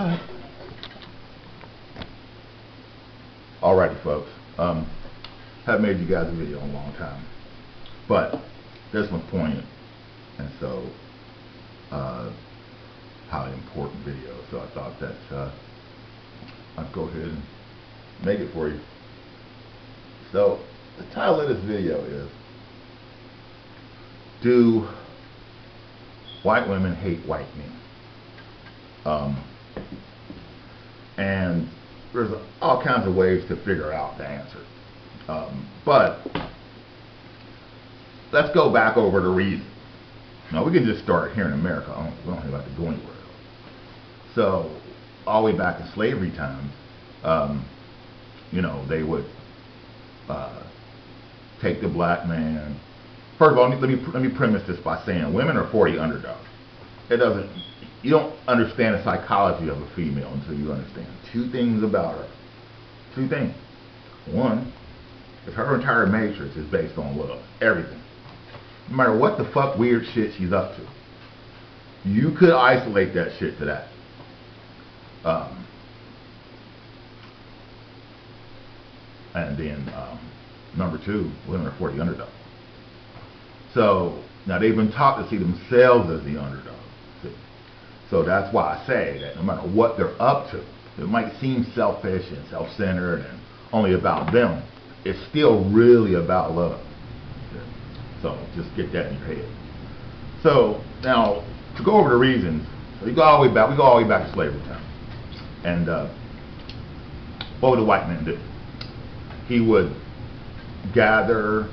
But, alrighty folks, haven't made you guys a video in a long time, but this one's poignant, and so, highly important video, so I thought that I'd go ahead and make it for you. So, the title of this video is, Do White Women Hate White Men? And there's all kinds of ways to figure out the answer. But let's go back over the reason. Now we can just start here in America. We don't have to go anywhere else. So all the way back in slavery times, you know, they would take the black man. First of all, let me premise this by saying women are 40 underdogs. You don't understand the psychology of a female until you understand two things about her. Two things. One, is her entire matrix is based on love. Everything. No matter what the fuck weird shit she's up to, you could isolate that shit to that. And then, number two, women are 40 underdogs. So, now they've been taught to see themselves as the underdog. So that's why I say that no matter what they're up to, it might seem selfish and self-centered and only about them, it's still really about love. So just get that in your head. So now, to go over the reasons, so we go all the way back to slavery time. And what would the white man do? He would gather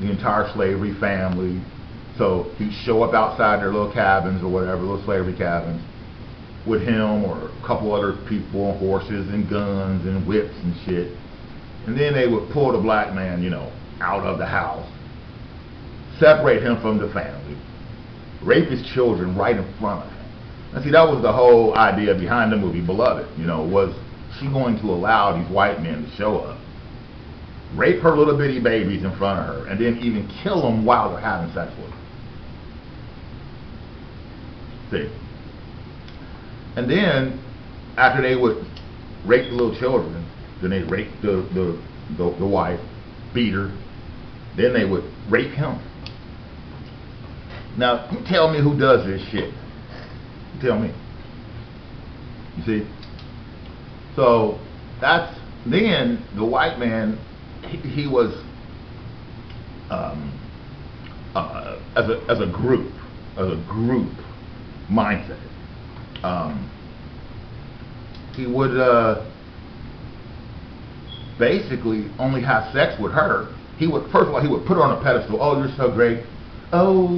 the entire slavery family. So he'd show up outside their little cabins or whatever, little slavery cabins, with him or a couple other people on horses and guns and whips and shit. And then they would pull the black man, you know, out of the house, separate him from the family, rape his children right in front of him. Now see, that was the whole idea behind the movie Beloved. You know, was she going to allow these white men to show up, rape her little bitty babies in front of her, and then even kill them while they're having sex with her? See. And then, after they would rape the little children, then they rape the wife, beat her, then they would rape him. Now, you tell me who does this shit. You tell me. You see? So, that's, then the white man, he was, as a group mindset. He would basically only have sex with her. He would, first of all, he would put her on a pedestal. Oh, you're so great. Oh,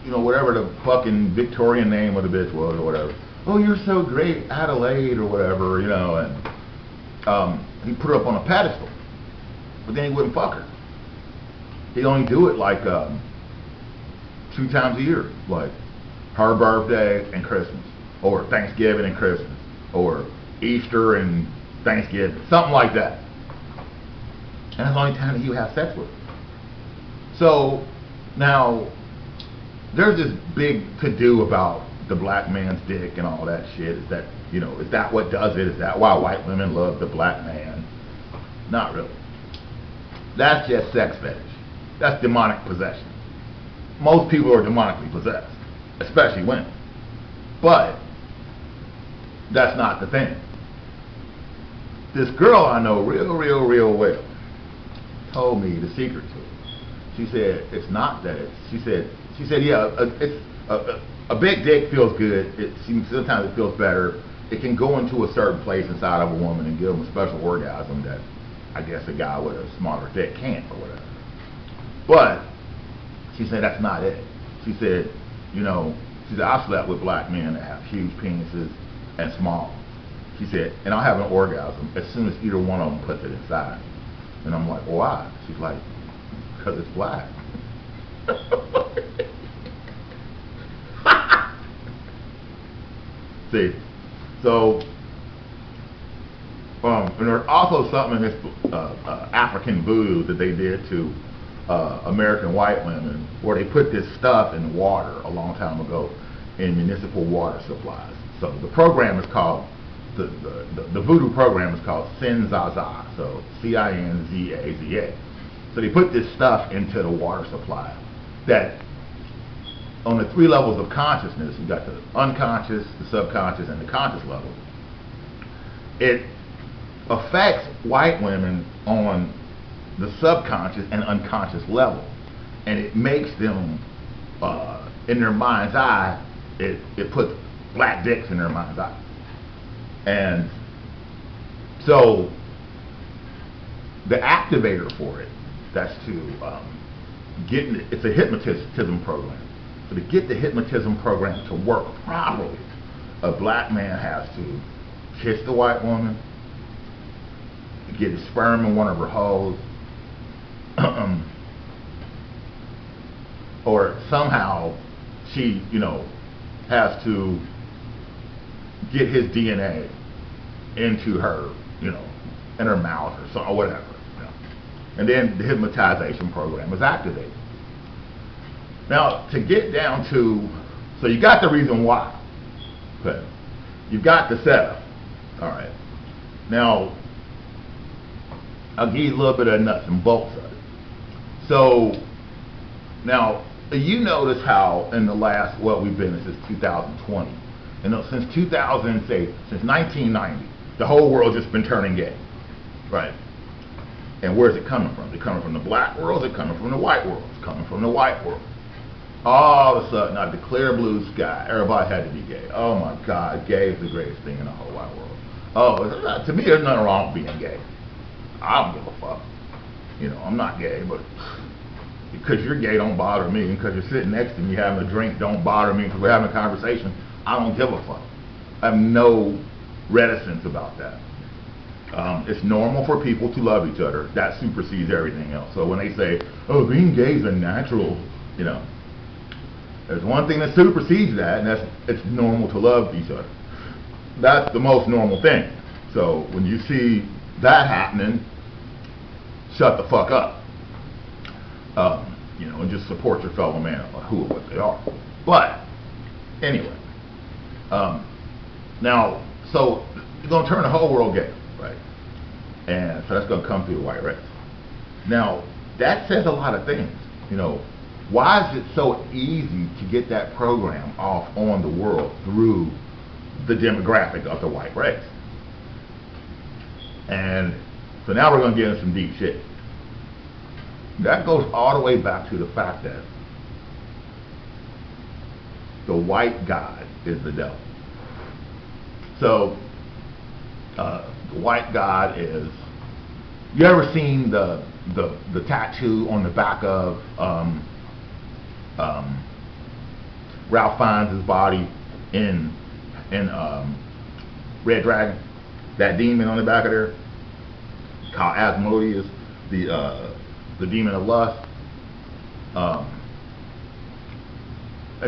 you know, whatever the fucking Victorian name of the bitch was or whatever. Oh, you're so great, Adelaide or whatever, you know. And he put her up on a pedestal, but then he wouldn't fuck her. He'd only do it like 2 times a year, like her birthday and Christmas, or Thanksgiving and Christmas, or Easter and Thanksgiving, something like that. And that's the only time that he would have sex with her. So now there's this big to-do about the black man's dick and all that shit. Is that, you know, is that what does it? Is that why white women love the black man? Not really. That's just sex fetish. That's demonic possession. Most people are demonically possessed, especially women. But that's not the thing. This girl I know real well told me the secret to it. She said it's not that. She said yeah, it's a big dick feels good. Sometimes it feels better. It can go into a certain place inside of a woman and give them a special orgasm that I guess a guy with a smaller dick can't or whatever. But she said that's not it. She said, you know, she said I slept with black men that have huge penises and small. She said, and I'll have an orgasm as soon as either one of them puts it inside. And I'm like, why? She's like, because it's black. See, so, and there's also something in this African voodoo that they did to American white women, where they put this stuff in water a long time ago, in municipal water supplies. So the program is called, the Voodoo program is called Sin-Za-Za, so C-I-N-Z-A-Z-A. So they put this stuff into the water supply that on the 3 levels of consciousness, you got the unconscious, the subconscious, and the conscious level. It affects white women on the subconscious and unconscious level, and it makes them, in their mind's eye, it puts black dicks in their mind's eye. And so the activator for it, that's to it's a hypnotism program. So to get the hypnotism program to work properly, a black man has to kiss the white woman, get his sperm in one of her holes, or somehow she, has to get his DNA into her, in her mouth or so, or whatever. And then the hypnotization program is activated. Now, to get down to, so you got the reason why, okay? You've got the setup, all right. Now, I'll give you a little bit of nuts and bolts of it. So, now, you notice how in the last, we've been since 2020, since 1990, the whole world just been turning gay, right? And where's it coming from? It's coming from the black world, it's coming from the white world, it's coming from the white world. All of a sudden, out of the clear blue sky, everybody had to be gay. Oh my God, gay is the greatest thing in the whole wide world. Oh, to me, there's nothing wrong with being gay. I don't give a fuck. I'm not gay, but because you're gay don't bother me, and because you're sitting next to me having a drink don't bother me, because we're having a conversation, I don't give a fuck. I have no reticence about that. It's normal for people to love each other. That supersedes everything else. So when they say, oh, being gay is unnatural, there's one thing that supersedes that, and that's it's normal to love each other. That's the most normal thing. So when you see that happening, shut the fuck up. And just support your fellow man, who or what they are. But anyway, now, so you're gonna turn the whole world gay, right? And so that's gonna come through the white race. Now, that says a lot of things. Why is it so easy to get that program off on the world through the demographic of the white race? And so now we're going to get into some deep shit. That goes all the way back to the fact that the white god is the devil. So the white god is, you ever seen the tattoo on the back of Ralph Fiennes' body in Red Dragon? That demon on the back of there, called Asmodeus, the demon of lust. And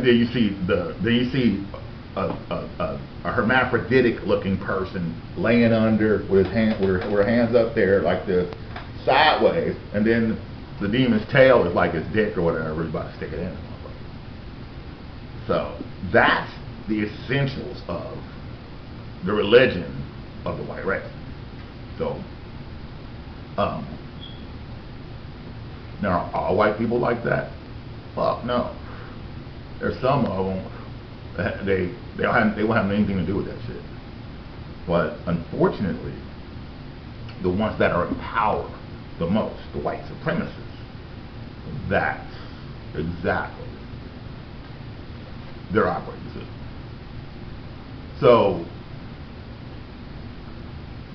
then you see a hermaphroditic looking person laying under with her hands up there like this, sideways, and then the demon's tail is like his dick or whatever, he's about to stick it in. So that's the essentials of the religion of the white race. So now, are all white people like that? Fuck no. There's some of them, they won't have anything to do with that shit. But unfortunately, the ones that are in power the most, the white supremacists, that's exactly their operating system. So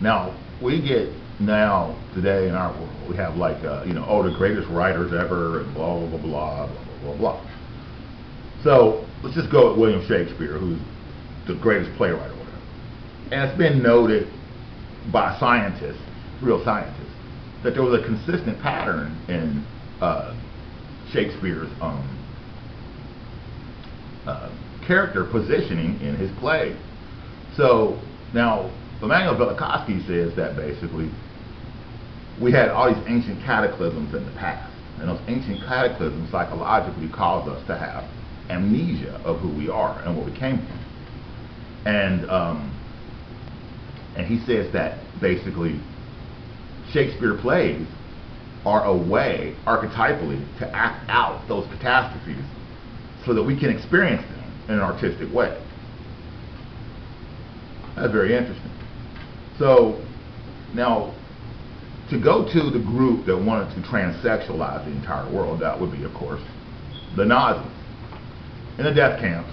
now we get today in our world, we have like the greatest writers ever and blah blah blah blah blah blah blah. So let's just go with William Shakespeare, who's the greatest playwright or whatever. And it's been noted by scientists, real scientists, that there was a consistent pattern in Shakespeare's character positioning in his play. So now Emmanuel Velikovsky says that basically we had all these ancient cataclysms in the past, and those ancient cataclysms psychologically caused us to have amnesia of who we are and where we came from. And he says that basically Shakespeare plays are a way, archetypally, to act out those catastrophes so that we can experience them in an artistic way. That's very interesting. So, now, to go to the group that wanted to transsexualize the entire world, that would be, of course, the Nazis. In the death camps,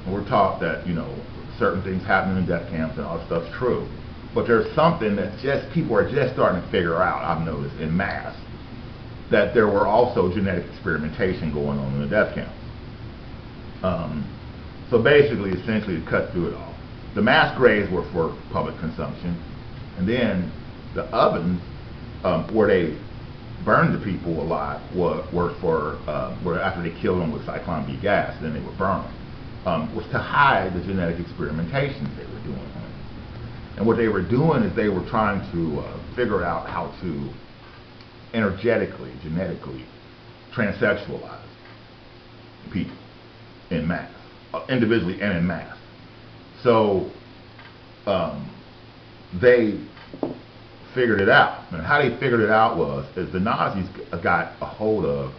we're taught that, you know, certain things happen in the death camps and all that stuff's true. But there's something that just people are just starting to figure out, I've noticed, en masse, that there were also genetic experimentation going on in the death camps. So basically, essentially, to cut through it all, the mass graves were for public consumption, and then the ovens where they burned the people alive were for where after they killed them with Cyclone B gas, then they were burned. Was to hide the genetic experimentations they were doing. And what they were doing is they were trying to figure out how to energetically, genetically transsexualize people en masse, individually and en masse. So they figured it out. And how they figured it out is the Nazis got a hold of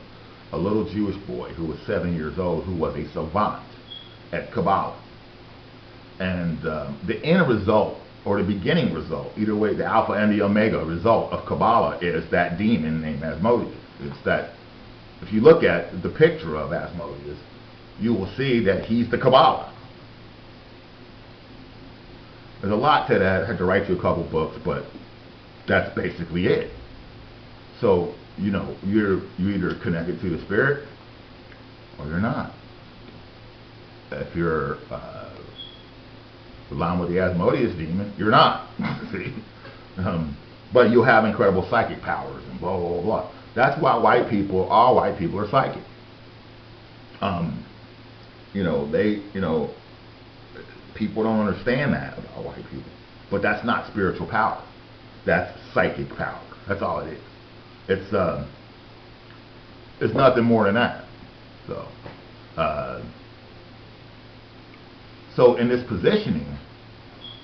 a little Jewish boy who was 7 years old who was a savant at Kabbalah. And the end result, or the beginning result, either way, the alpha and the omega result of Kabbalah is that demon named Asmodeus. It's that, if you look at the picture of Asmodeus, you will see that he's the Kabbalah. There's a lot to that. I had to write you a couple books, but that's basically it. So, you know, you're either connected to the spirit or you're not. If you're along with the Asmodeus demon, you're not. See? But you'll have incredible psychic powers and blah, blah, blah, blah. That's why all white people are psychic. People don't understand that about white people. But that's not spiritual power. That's psychic power. That's all it is. It's nothing more than that. So in this positioning,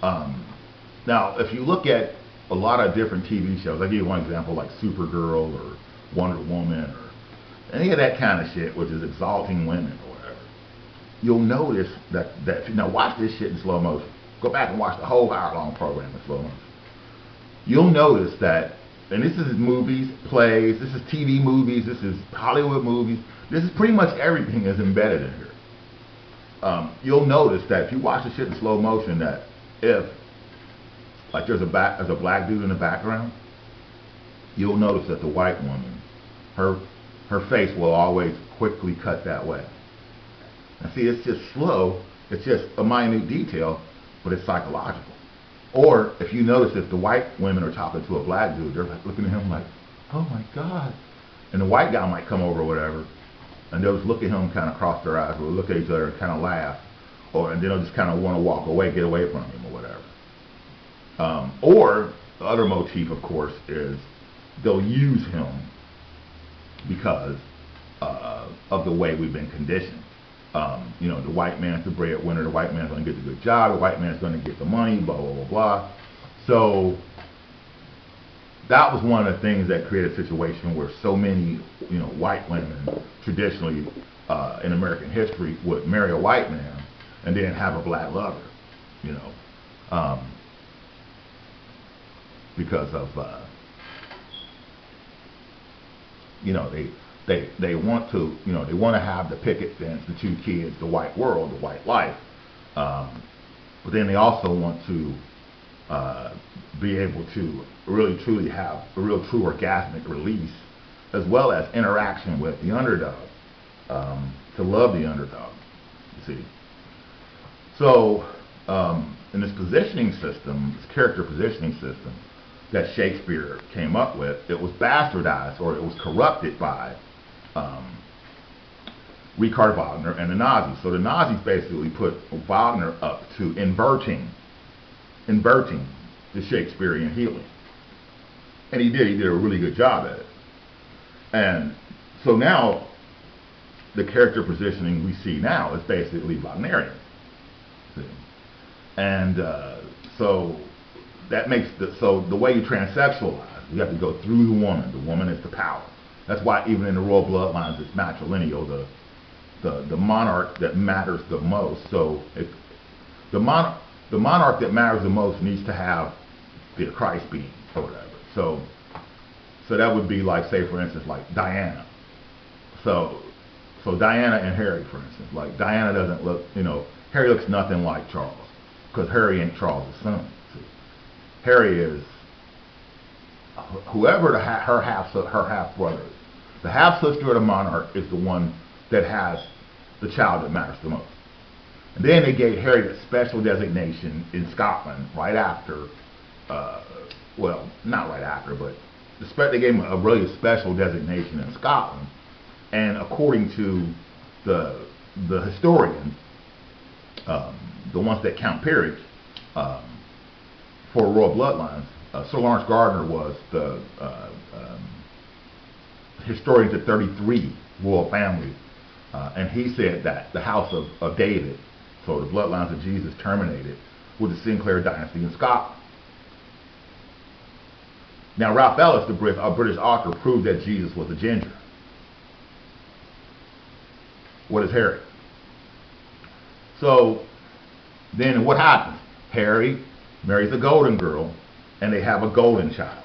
now if you look at a lot of different TV shows, I'll give you one example like Supergirl or Wonder Woman or any of that kind of shit, which is exalting women or whatever, you'll notice that now watch this shit in slow motion. Go back and watch the whole hour-long program in slow motion. You'll notice that, and this is movies, plays, this is TV movies, this is Hollywood movies, this is pretty much everything is embedded in here. You'll notice that if you watch the shit in slow motion, that if, like there's a black dude in the background, you'll notice that the white woman, her face will always quickly cut that way. Now see, it's just slow, it's just a minute detail, but it's psychological. Or if you notice, if the white women are talking to a black dude, they're like looking at him like, oh my God. And the white guy might come over or whatever, and they'll just look at him, kind of cross their eyes, or look at each other and kind of laugh, and then they'll just kind of want to walk away, get away from him or whatever. Or the other motif, of course, is they'll use him because of the way we've been conditioned. The white man's the breadwinner, the white man's going to get the good job, the white man's going to get the money, blah, blah, blah, blah. So that was one of the things that created a situation where so many, white women traditionally in American history would marry a white man and then have a black lover, because of, they want to, they want to have the picket fence, the 2 kids, the white world, the white life, but then they also want to be able to really truly have a real true orgasmic release, as well as interaction with the underdog, to love the underdog, you see. So in this positioning system, this character positioning system that Shakespeare came up with, it was bastardized, or it was corrupted by Richard Wagner and the Nazis. So the Nazis basically put Wagner up to inverting the Shakespearean healing. And he did a really good job at it. And so now the character positioning we see now is basically Wagnerian. See? And so that makes the way you transsexualize, you have to go through the woman. The woman is the power. That's why even in the royal bloodlines, it's matrilineal. The monarch that matters the most. So if the monarch that matters the most needs to have the Christ being or whatever. So that would be like, say for instance, like Diana. So Diana and Harry, for instance, like Diana doesn't look, Harry looks nothing like Charles, because Harry ain't Charles' son. See? Harry is whoever her half brother is. The half sister of the monarch is the one that has the child that matters the most. And then they gave Harry the special designation in Scotland right after, well, not right after, but they gave him a really special designation in Scotland. And according to the historians, the ones that count peerage for royal bloodlines, Sir Lawrence Gardner was the historian to 33 royal families, and he said that the house of David, so the bloodlines of Jesus, terminated with the Sinclair dynasty in Scotland. Now, Ralph Ellis, a British author, proved that Jesus was a ginger. What is Harry? So then what happens? Harry marries a golden girl, and they have a golden child.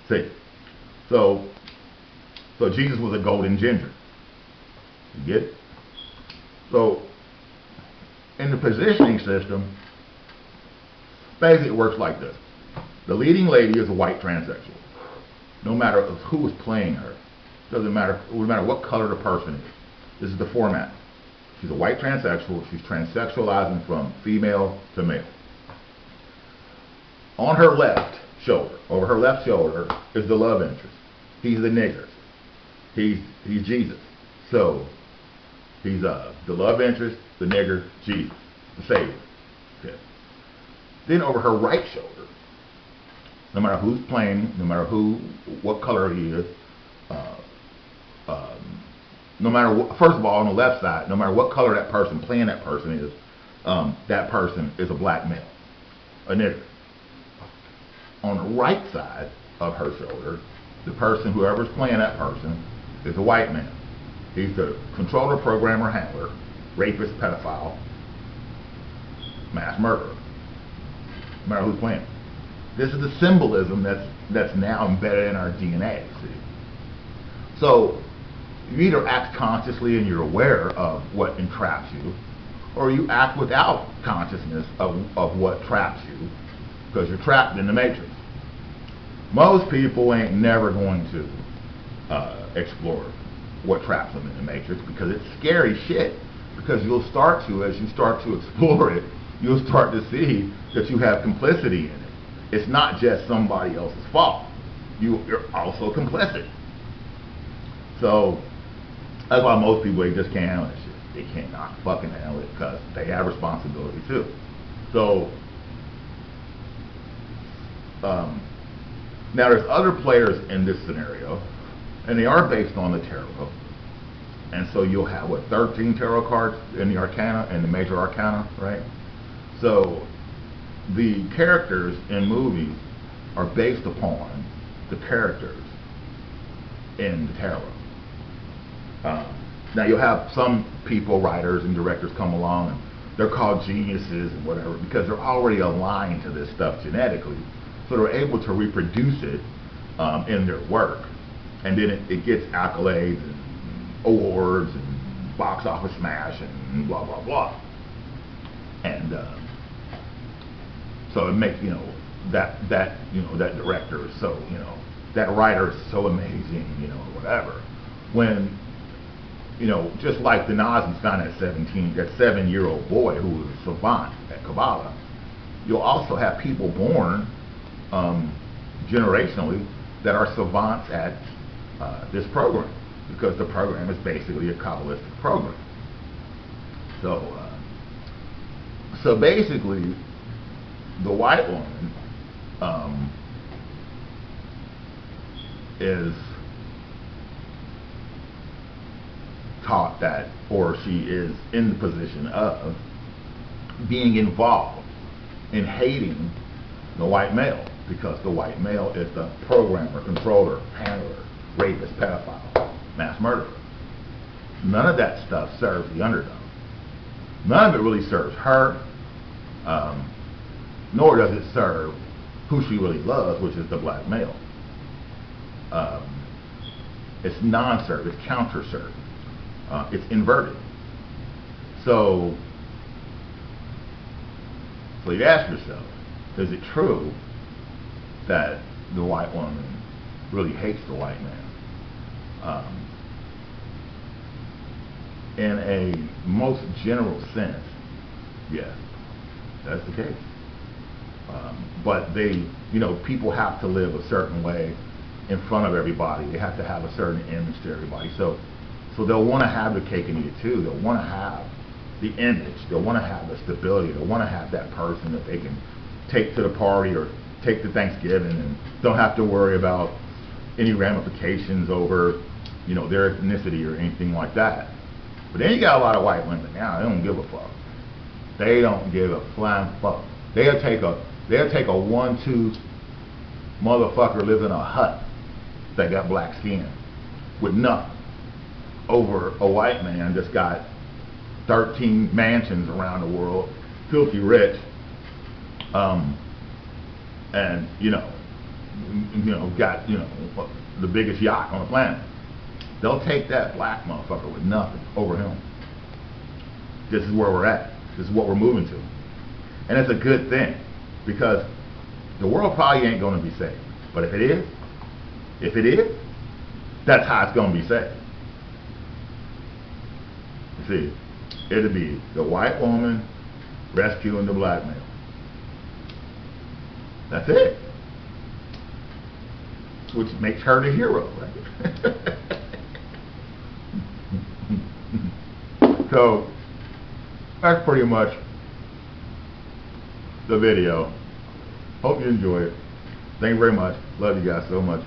See? So Jesus was a golden ginger. You get it? So in the positioning system, basically it works like this. The leading lady is a white transsexual. No matter who is playing her. Doesn't matter, no matter what color the person is. This is the format. She's a white transsexual. She's transsexualizing from female to male. On her left shoulder, over her left shoulder, is the love interest. He's the nigger. He's Jesus. So he's the love interest, the nigger, Jesus, the Savior. Okay. Then over her right shoulder, no matter who's playing, no matter what color he is, no matter what, first of all, on the left side, no matter what color that person playing that person is, that person is a black male, a nigger. On the right side of her shoulder, the person, whoever's playing that person, is a white man. He's the controller, programmer, handler, rapist, pedophile, mass murderer. No matter who's playing. This is the symbolism that's now embedded in our DNA. See? So you either act consciously and you're aware of what entraps you, or you act without consciousness of what traps you, because you're trapped in the matrix. Most people ain't never going to explore what traps them in the matrix, because it's scary shit. Because you'll start to, as you start to explore it, you'll start to see that you have complicity in it. It's not just somebody else's fault. You're also complicit. So that's why most people, they just can't handle that shit. They cannot fucking handle it, because they have responsibility too. So now there's other players in this scenario, and they are based on the tarot. And so you'll have, 13 tarot cards in the arcana, and the major arcana, right? So the characters in movies are based upon the characters in the tarot. Now you'll have some people, writers and directors, come along, and they're called geniuses and whatever, because they're already aligned to this stuff genetically, so they're able to reproduce it in their work, and then it gets accolades and awards and box office smash and blah blah blah. And so it makes, that director is so, that writer is so amazing, whatever. When, just like the Nazis found that 7-year-old boy who was a savant at Kabbalah, you'll also have people born generationally that are savants at this program, because the program is basically a Kabbalistic program. So basically, the white woman taught that, or she is in the position of being involved in hating the white male, because the white male is the programmer, controller, handler, rapist, pedophile, mass murderer. None of that stuff serves the underdog. None of it really serves her, nor does it serve who she really loves, which is the black male. It's non-serve, it's counter-serve. It's inverted. So you ask yourself, is it true that the white woman really hates the white man? In a most general sense, yes, that's the case. But people have to live a certain way in front of everybody. They have to have a certain image to everybody. So they'll want to have the cake and eat it too. They'll want to have the image. They'll want to have the stability. They'll want to have that person that they can take to the party or take to Thanksgiving and don't have to worry about any ramifications over, their ethnicity or anything like that. But then you got a lot of white women now. They don't give a fuck. They don't give a flying fuck. They'll take a 1-2 motherfucker lives in a hut that got black skin with nothing over a white man that's got 13 mansions around the world, filthy rich, and got the biggest yacht on the planet. They'll take that black motherfucker with nothing over him. This is where we're at. This is what we're moving to. And it's a good thing, because the world probably ain't going to be saved. But if it is, that's how it's going to be saved. You see, it'll be the white woman rescuing the black male. That's it. Which makes her the hero, right? So that's pretty much the video. Hope you enjoy it. Thank you very much. Love you guys so much.